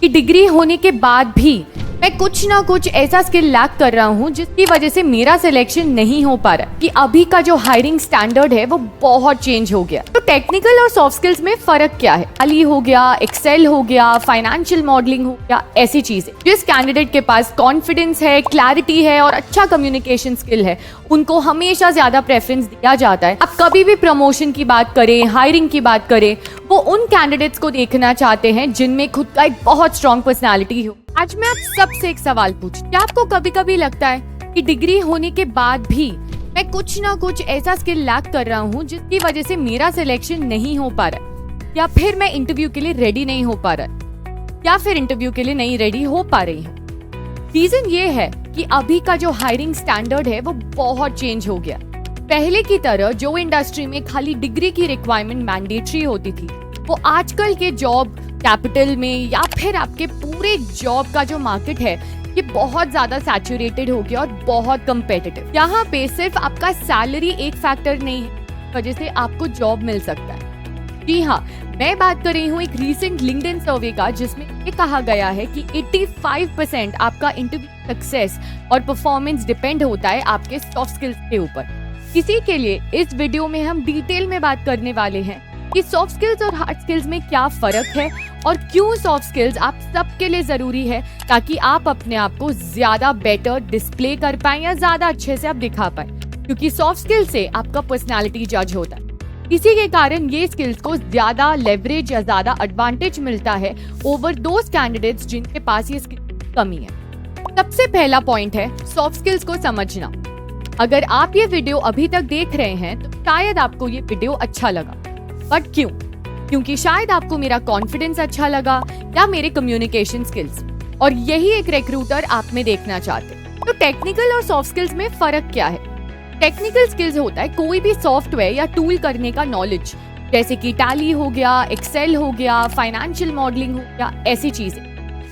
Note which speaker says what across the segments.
Speaker 1: कि डिग्री होने के बाद भी मैं कुछ ना कुछ ऐसा स्किल लैक कर रहा हूँ जिसकी वजह से मेरा सिलेक्शन नहीं हो पा रहा। कि अभी का जो हायरिंग स्टैंडर्ड है वो बहुत चेंज हो गया। तो टेक्निकल और सॉफ्ट स्किल्स में फर्क क्या है? टैली हो गया, एक्सेल हो गया, फाइनेंशियल मॉडलिंग हो गया, ऐसी चीजें। जिस कैंडिडेट के पास कॉन्फिडेंस है, क्लैरिटी है और अच्छा कम्युनिकेशन स्किल है, उनको हमेशा ज्यादा प्रेफरेंस दिया जाता है। अब कभी भी प्रमोशन की बात करें, हायरिंग की बात करें, वो उन कैंडिडेट्स को देखना चाहते हैं जिनमें खुद का एक बहुत स्ट्रॉन्ग पर्सनैलिटी हो। आज मैं आप सबसे एक सवाल पूछूं, क्या आपको कभी कभी लगता है कि डिग्री होने के बाद भी मैं कुछ ना कुछ ऐसा स्किल लैक कर रहा हूँ जिसकी वजह से मेरा सिलेक्शन नहीं हो पा रहा, या फिर मैं इंटरव्यू के लिए रेडी नहीं हो पा रहा, या फिर इंटरव्यू के लिए नहीं रेडी हो पा रही हूँ? रीजन ये है कि अभी का जो हायरिंग स्टैंडर्ड है वो बहुत चेंज हो गया। पहले की तरह जो इंडस्ट्री में खाली डिग्री की रिक्वायरमेंट मैंडेटरी होती थी, वो आजकल के जॉब कैपिटल में या फिर आपके पूरे जॉब का जो मार्केट है ये बहुत ज्यादा सैचुरेटेड हो गया और बहुत कम्पिटिटिव। यहाँ पे सिर्फ आपका सैलरी एक फैक्टर नहीं है वजह से आपको जॉब मिल सकता है। जी हाँ, मैं बात कर रही हूँ एक रीसेंट लिंक्डइन सर्वे का, जिसमें ये कहा गया है कि 85% आपका इंटरव्यू सक्सेस और परफॉर्मेंस डिपेंड होता है आपके सॉफ्ट स्किल्स के ऊपर। इसी के लिए इस वीडियो में हम डिटेल में बात करने वाले हैं कि सॉफ्ट स्किल्स और हार्ड स्किल्स में क्या फर्क है और क्यों सॉफ्ट स्किल्स आप सबके लिए जरूरी है, ताकि आप अपने आप को ज्यादा बेटर डिस्प्ले कर पाए या ज्यादा अच्छे से आप दिखा पाए। क्योंकि सॉफ्ट स्किल से आपका पर्सनालिटी जज होता है। इसी के कारण ये स्किल्स को ज्यादा लेवरेज या ज्यादा एडवांटेज मिलता है ओवर दोज कैंडिडेट्स जिनके पास ये स्किल की कमी है। सबसे पहला पॉइंट है सॉफ्ट स्किल्स को समझना। अगर आप ये वीडियो अभी तक देख रहे हैं तो शायद आपको ये वीडियो अच्छा लगा, बट क्यों? क्योंकि शायद आपको मेरा कॉन्फिडेंस अच्छा लगा या मेरे कम्युनिकेशन स्किल्स, और यही एक रिक्रूटर आप में देखना चाहते हैं। तो टेक्निकल और सॉफ्ट स्किल्स में फर्क क्या है? टेक्निकल स्किल्स होता है कोई भी सॉफ्टवेयर या टूल करने का नॉलेज, जैसे कि टैली हो गया, एक्सेल हो गया, फाइनेंशियल मॉडलिंग हो गया, ऐसी चीजें,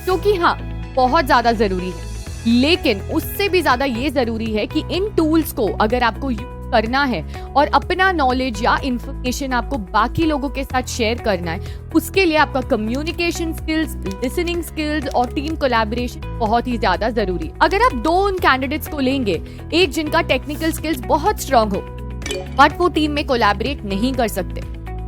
Speaker 1: जो कि हाँ बहुत ज्यादा जरूरी है। लेकिन उससे भी ज्यादा ये जरूरी है कि इन टूल्स को अगर आपको करना है और अपना नॉलेज या इंफॉर्मेशन आपको बाकी लोगों के साथ शेयर करना है, उसके लिए आपका कम्युनिकेशन स्किल्स, लिसनिंग स्किल्स और टीम कोलैबोरेशन बहुत ही ज्यादा जरूरी है। अगर आप दो उन कैंडिडेट्स को लेंगे, एक जिनका टेक्निकल स्किल्स बहुत स्ट्रांग हो बट वो टीम में कोलैबोरेट नहीं कर सकते,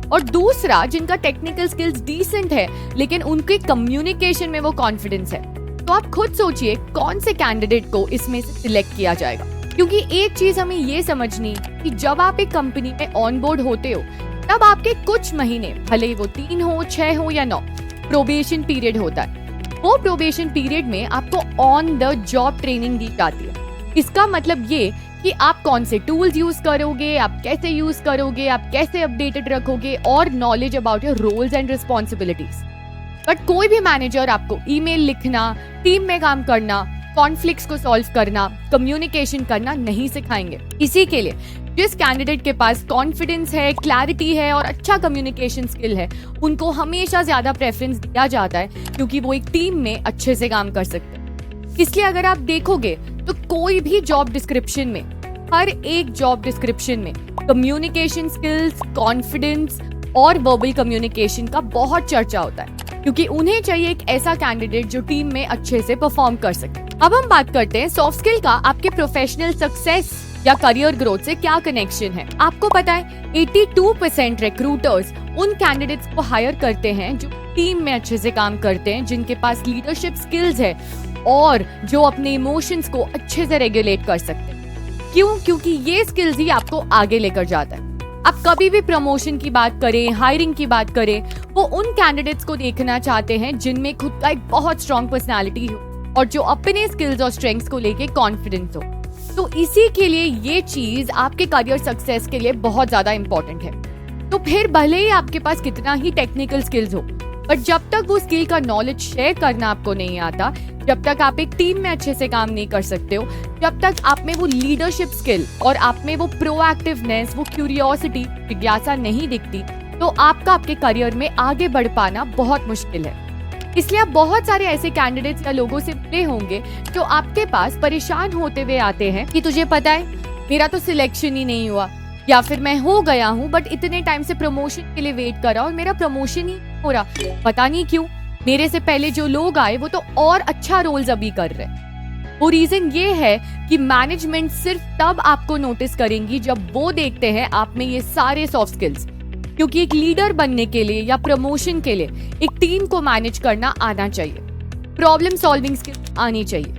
Speaker 1: और दूसरा जिनका टेक्निकल स्किल्स डिसेंट है लेकिन उनके कम्युनिकेशन में वो कॉन्फिडेंस है, तो आप खुद सोचिए कौन से कैंडिडेट को इसमें से सिलेक्ट किया जाएगा। क्योंकि एक चीज हमें ये समझनी कि जब आप एक कंपनी में ऑन बोर्ड होते हो तब आपके कुछ महीने, भले ही वो 3 हो, 6 हो या 9, प्रोबेशन पीरियड होता है। वो प्रोबेशन पीरियड में आपको ऑन द जॉब ट्रेनिंग दी जाती है। इसका मतलब ये कि आप कौन से टूल्स यूज करोगे, आप कैसे यूज करोगे, आप कैसे अपडेटेड रखोगे, और knowledge about your roles and responsibilities. But कोई भी मैनेजर आपको ईमेल लिखना, टीम में काम करना, कॉन्फ्लिक्ट्स को सॉल्व करना, कम्युनिकेशन करना नहीं सिखाएंगे। इसी के लिए जिस कैंडिडेट के पास कॉन्फिडेंस है, क्लैरिटी है और अच्छा कम्युनिकेशन स्किल है, उनको हमेशा ज्यादा प्रेफरेंस दिया जाता है, क्योंकि वो एक टीम में अच्छे से काम कर सकते हैं। इसलिए अगर आप देखोगे तो कोई भी जॉब डिस्क्रिप्शन में, हर एक जॉब डिस्क्रिप्शन में कम्युनिकेशन स्किल्स, कॉन्फिडेंस और वर्बल कम्युनिकेशन का बहुत चर्चा होता है, क्योंकि उन्हें चाहिए एक ऐसा कैंडिडेट जो टीम में अच्छे से परफॉर्म कर सके। अब हम बात करते हैं सॉफ्ट स्किल का आपके प्रोफेशनल सक्सेस या करियर ग्रोथ से क्या कनेक्शन है। आपको पता है 82% रिक्रूटर्स उन कैंडिडेट्स को हायर करते हैं जो टीम में अच्छे से काम करते हैं, जिनके पास लीडरशिप स्किल्स है और जो अपने इमोशंस को अच्छे से रेगुलेट कर सकते हैं। क्यों? क्योंकि ये स्किल्स ही आपको आगे लेकर जाता है। आप कभी भी प्रमोशन की बात करें, हायरिंग की बात करें, वो उन कैंडिडेट्स को देखना चाहते हैं जिनमें खुद का एक बहुत स्ट्रॉन्ग पर्सनालिटी हो और जो अपने स्किल्स और स्ट्रेंथ्स को लेके कॉन्फिडेंट हो। तो इसी के लिए ये चीज आपके करियर सक्सेस के लिए बहुत ज्यादा इंपॉर्टेंट है। तो फिर भले ही आपके पास कितना ही टेक्निकल स्किल्स हो, बट जब तक वो स्किल का नॉलेज शेयर करना आपको नहीं आता, जब तक आप एक टीम में अच्छे से काम नहीं कर सकते हो, जब तक आप में वो लीडरशिप स्किल और आप में वो प्रोएक्टिवनेस, वो क्यूरियोसिटी, जिज्ञासा नहीं दिखती, तो आपका आपके करियर में आगे बढ़ पाना बहुत मुश्किल है। इसलिए आप बहुत सारे ऐसे कैंडिडेट्स या लोगों से मिले होंगे जो आपके पास परेशान होते हुए आते हैं कि तुझे पता है मेरा तो सिलेक्शन ही नहीं हुआ, या फिर मैं हो गया हूँ बट इतने टाइम से प्रमोशन के लिए वेट कर रहा हूँ और मेरा प्रमोशन ही हो रहा, पता नहीं क्यों। मेरे से पहले जो लोग आए वो तो और अच्छा रोल्स अभी कर रहे हैं। वो रीजन ये है कि मैनेजमेंट सिर्फ तब आपको नोटिस करेंगी जब वो देखते हैं आप में ये सारे सॉफ्ट स्किल्स। क्योंकि एक लीडर बनने के लिए या प्रमोशन के लिए एक टीम को मैनेज करना आना चाहिए, प्रॉब्लम सॉल्विंग स्किल्स आनी चाहिए,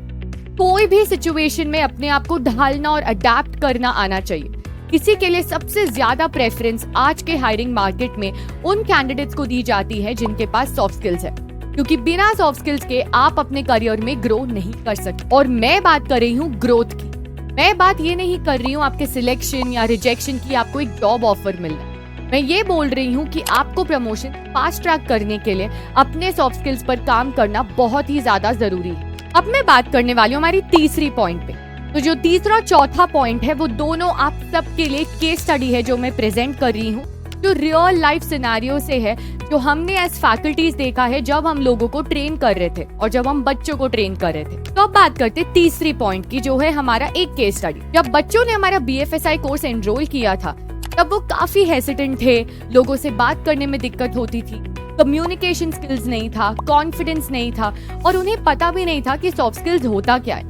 Speaker 1: कोई भी सिचुएशन में अपने आप को ढालना और अडेप्ट करना आना चाहिए। इसी के लिए सबसे ज्यादा प्रेफरेंस आज के हायरिंग मार्केट में उन कैंडिडेट्स को दी जाती है जिनके पास सॉफ्ट स्किल्स है, क्योंकि बिना सॉफ्ट स्किल्स के आप अपने करियर में ग्रो नहीं कर सकते। और मैं बात कर रही हूँ ग्रोथ की, मैं बात ये नहीं कर रही हूँ आपके सिलेक्शन या रिजेक्शन की, आपको एक जॉब ऑफर मिल रहा है। मैं ये बोल रही हूँ कि आपको प्रमोशन फास्ट ट्रैक करने के लिए अपने सॉफ्ट स्किल्स पर काम करना बहुत ही ज्यादा जरूरी है। अब मैं बात करने वाली हूँ हमारी तीसरी पॉइंट पे। तो जो तीसरा चौथा पॉइंट है वो दोनों आप सबके लिए केस स्टडी है जो मैं प्रेजेंट कर रही हूँ, जो रियल लाइफ सिनेरियो से है, जो हमने एज फैकल्टीज देखा है जब हम लोगों को ट्रेन कर रहे थे और जब हम बच्चों को ट्रेन कर रहे थे। तो अब बात करते तीसरी पॉइंट की, जो है हमारा एक केस स्टडी। जब बच्चों ने हमारा BFSI कोर्स एनरोल किया था तब वो काफी हेसिटेंट थे, लोगों से बात करने में दिक्कत होती थी, कम्युनिकेशन स्किल्स नहीं था, कॉन्फिडेंस नहीं था और उन्हें पता भी नहीं था कि सॉफ्ट स्किल्स होता क्या है।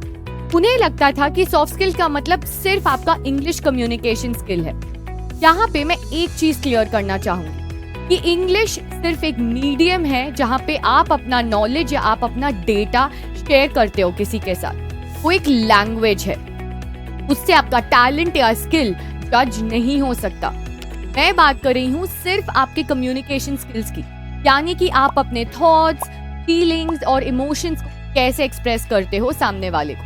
Speaker 1: उन्हें लगता था कि सॉफ्ट स्किल का मतलब सिर्फ आपका इंग्लिश कम्युनिकेशन स्किल है। यहाँ पे मैं एक चीज क्लियर करना चाहूंगी कि इंग्लिश सिर्फ एक मीडियम है जहाँ पे आप अपना नॉलेज या आप अपना डेटा शेयर करते हो किसी के साथ। वो एक लैंग्वेज है, उससे आपका टैलेंट या स्किल जज नहीं हो सकता। मैं बात कर रही हूँ सिर्फ आपके कम्युनिकेशन स्किल्स की, यानी कि आप अपने थॉट्स, फीलिंग्स और इमोशंस को कैसे एक्सप्रेस करते हो सामने वाले को,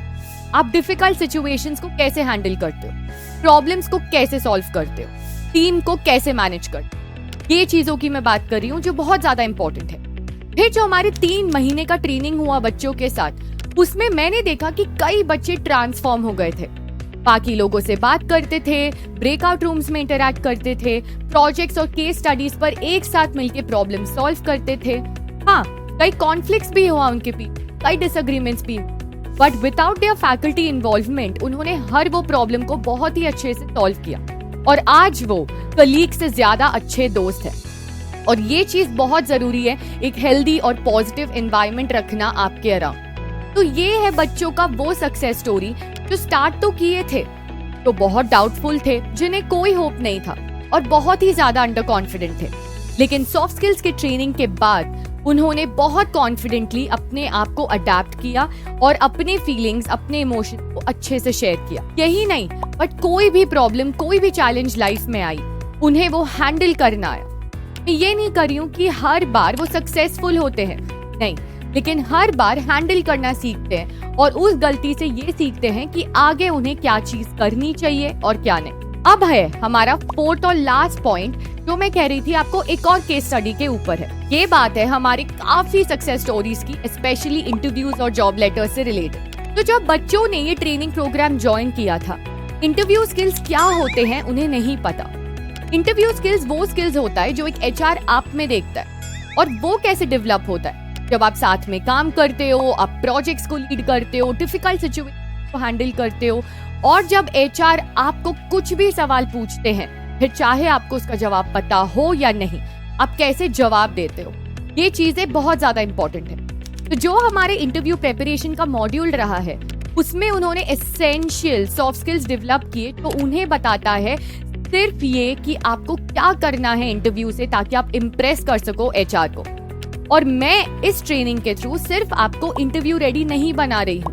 Speaker 1: आप डिफिकल्ट सिचुएशंस को कैसे हैंडल करते हो, प्रॉब्लम्स को कैसे सॉल्व करते हो, टीम को कैसे मैनेज करते हो। ये चीजों की मैं बात कर रही हूँ जो बहुत ज्यादा इंपॉर्टेंट है। फिर जो हमारे 3 महीने का ट्रेनिंग हुआ बच्चों के साथ, उसमें मैंने देखा कि कई बच्चे ट्रांसफॉर्म हो गए थे, बाकी लोगों से बात करते थे, ब्रेकआउट रूम्स में इंटरैक्ट करते थे, प्रोजेक्ट्स और केस स्टडीज पर एक साथ मिलकर प्रॉब्लम सॉल्व करते थे। हाँ, कई कॉन्फ्लिक्ट्स भी हुआ उनके बीच, कई डिसएग्रीमेंट्स भी, but without their faculty involvement उन्होंने हर वो प्रॉब्लम को बहुत ही अच्छे से सॉल्व किया और आज वो कलीग से ज्यादा अच्छे दोस्त हैं। और ये चीज बहुत जरूरी है, एक हेल्दी और पॉजिटिव एनवायरनमेंट रखना आपके अराउंड। तो ये है बच्चों का वो सक्सेस स्टोरी जो स्टार्ट तो किए थे, तो बहुत डाउटफुल थे, जिन्हें कोई होप नहीं था और बहुत ही ज्यादा अंडर कॉन्फिडेंट थे, लेकिन सॉफ्ट स्किल्स के ट्रेनिंग के बाद उन्होंने बहुत कॉन्फिडेंटली अपने आप को अडेप्ट किया और अपने फीलिंग्स, अपने इमोशन को अच्छे से शेयर किया। यही नहीं, बट कोई भी प्रॉब्लम, कोई भी चैलेंज लाइफ में आई, उन्हें वो हैंडल करना आया। मैं ये नहीं कर रही हूँ कि हर बार वो सक्सेसफुल होते हैं, नहीं, लेकिन हर बार हैंडल करना सीखते हैं और उस गलती से ये सीखते हैं कि आगे उन्हें क्या चीज करनी चाहिए और क्या नहीं। अब है हमारा 4th और लास्ट पॉइंट, जो मैं कह रही थी आपको एक और केस स्टडी के ऊपर है। ये बात है हमारे काफी सक्सेस स्टोरीज की, स्पेशली इंटरव्यूज और जॉब लेटर से रिलेटेड। तो जब बच्चों ने ये ट्रेनिंग प्रोग्राम ज्वाइन किया था, इंटरव्यू स्किल्स क्या होते हैं उन्हें नहीं पता। इंटरव्यू स्किल्स वो स्किल्स होता है जो एक HR आप में देखता है, और वो कैसे डेवलप होता है जब आप साथ में काम करते हो, आप प्रोजेक्ट्स को लीड करते हो, डिफिकल्ट सिचुएशन को हैंडल करते हो, और जब HR आपको कुछ भी सवाल पूछते हैं, फिर चाहे आपको उसका जवाब पता हो या नहीं, आप कैसे जवाब देते हो। ये चीजें बहुत ज्यादा इंपॉर्टेंट है। तो जो हमारे इंटरव्यू प्रिपरेशन का मॉड्यूल रहा है, उसमें उन्होंने एसेंशियल सॉफ्ट स्किल्स डेवलप किए। तो उन्हें बताता है सिर्फ ये कि आपको क्या करना है इंटरव्यू से, ताकि आप इम्प्रेस कर सको HR को। और मैं इस ट्रेनिंग के थ्रू सिर्फ आपको इंटरव्यू रेडी नहीं बना रही हूँ,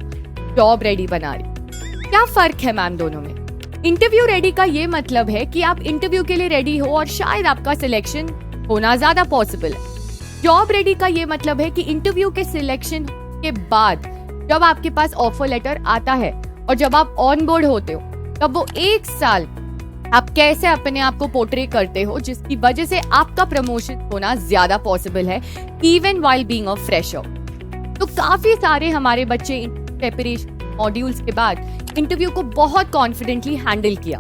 Speaker 1: जॉब रेडी बना रही हूँ। क्या फर्क है मैम दोनों में? इंटरव्यू रेडी का ये मतलब है कि आप इंटरव्यू के लिए रेडी हो और शायद आपका सिलेक्शन होना ज्यादा पॉसिबल है। जॉब रेडी का ये मतलब है कि इंटरव्यू के सिलेक्शन के बाद जब आपके पास ऑफर लेटर आता है और जब आप ऑन बोर्ड होते हो, तब वो 1 साल आप कैसे अपने आप को पोर्ट्रे करते हो, जिसकी वजह से आपका प्रमोशन होना ज्यादा पॉसिबल है, even while being a fresher. तो काफी सारे हमारे बच्चे प्रिपरेशन मॉड्यूल्स के बाद इंटरव्यू को बहुत कॉन्फिडेंटली हैंडल किया।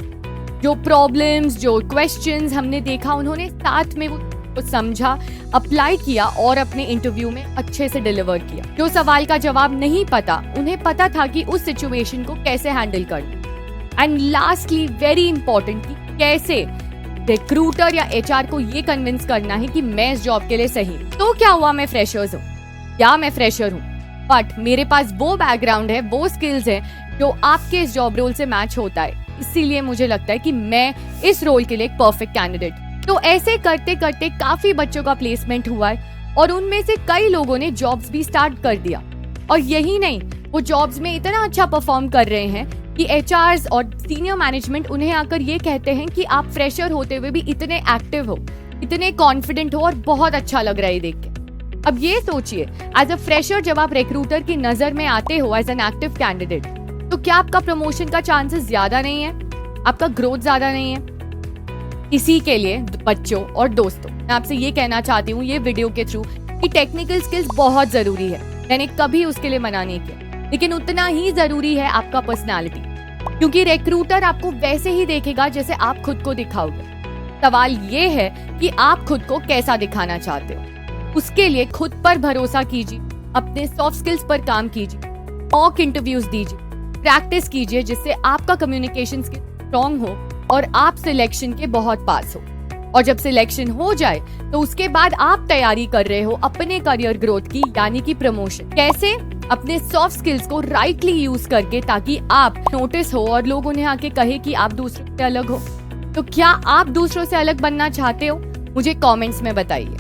Speaker 1: जो प्रॉब्लम्स, जो क्वेश्चंस हमने देखा, उन्होंने साथ में वो समझा, अप्लाई किया और अपने इंटरव्यू में अच्छे से डिलीवर किया। जो सवाल का जवाब नहीं पता, उन्हें पता था कि उस सिचुएशन को कैसे हैंडल करना। एंड लास्टली, वेरी इंपॉर्टेंट, कैसे रिक्रूटर या HR को ये कन्विंस करना है कि मैं इस जॉब के लिए सही। तो क्या हुआ, मैं फ्रेशर्स हूँ, या मैं फ्रेशर हूँ, बट मेरे पास वो बैकग्राउंड है, वो स्किल्स है जो आपके इस जॉब रोल से मैच होता है, इसीलिए मुझे लगता है कि मैं इस रोल के लिए एक परफेक्ट कैंडिडेट। तो ऐसे करते करते काफी बच्चों का प्लेसमेंट हुआ है और उनमें से कई लोगों ने जॉब्स भी स्टार्ट कर दिया। और यही नहीं, वो जॉब्स में इतना अच्छा परफॉर्म कर रहे हैं कि एचआरस और सीनियर मैनेजमेंट उन्हें आकर ये कहते हैं कि आप फ्रेशर होते हुए भी इतने एक्टिव हो, इतने कॉन्फिडेंट हो और बहुत अच्छा लग रहा है देख के। अब ये सोचिए, एज अ फ्रेशर जब आप रिक्रूटर की नजर में आते हो एज एन एक्टिव कैंडिडेट, तो क्या आपका प्रमोशन का चांसेस ज्यादा नहीं है, आपका ग्रोथ ज्यादा नहीं है? इसी के लिए बच्चों और दोस्तों, मैं आपसे ये कहना चाहती हूँ ये वीडियो के थ्रू कि टेक्निकल स्किल्स बहुत जरूरी है, मैंने कभी उसके लिए मना नहीं किया, लेकिन उतना ही जरूरी है आपका पर्सनालिटी, क्योंकि रिक्रूटर आपको वैसे ही देखेगा जैसे आप खुद को दिखाओगे। सवाल ये है कि आप खुद को कैसा दिखाना चाहते हो। उसके लिए खुद पर भरोसा कीजिए, अपने सॉफ्ट स्किल्स पर काम कीजिए, मॉक इंटरव्यूज दीजिए, प्रैक्टिस कीजिए जिससे आपका कम्युनिकेशन स्किल स्ट्रॉन्ग हो और आप सिलेक्शन के बहुत पास हो। और जब सिलेक्शन हो जाए तो उसके बाद आप तैयारी कर रहे हो अपने करियर ग्रोथ की, यानी कि प्रमोशन। कैसे? अपने सॉफ्ट स्किल्स को राइटली यूज करके, ताकि आप नोटिस हो और लोग उन्हें आके कहे कि आप दूसरों से अलग हो। तो क्या आप दूसरों से अलग बनना चाहते हो? मुझे कमेंट्स में बताइए।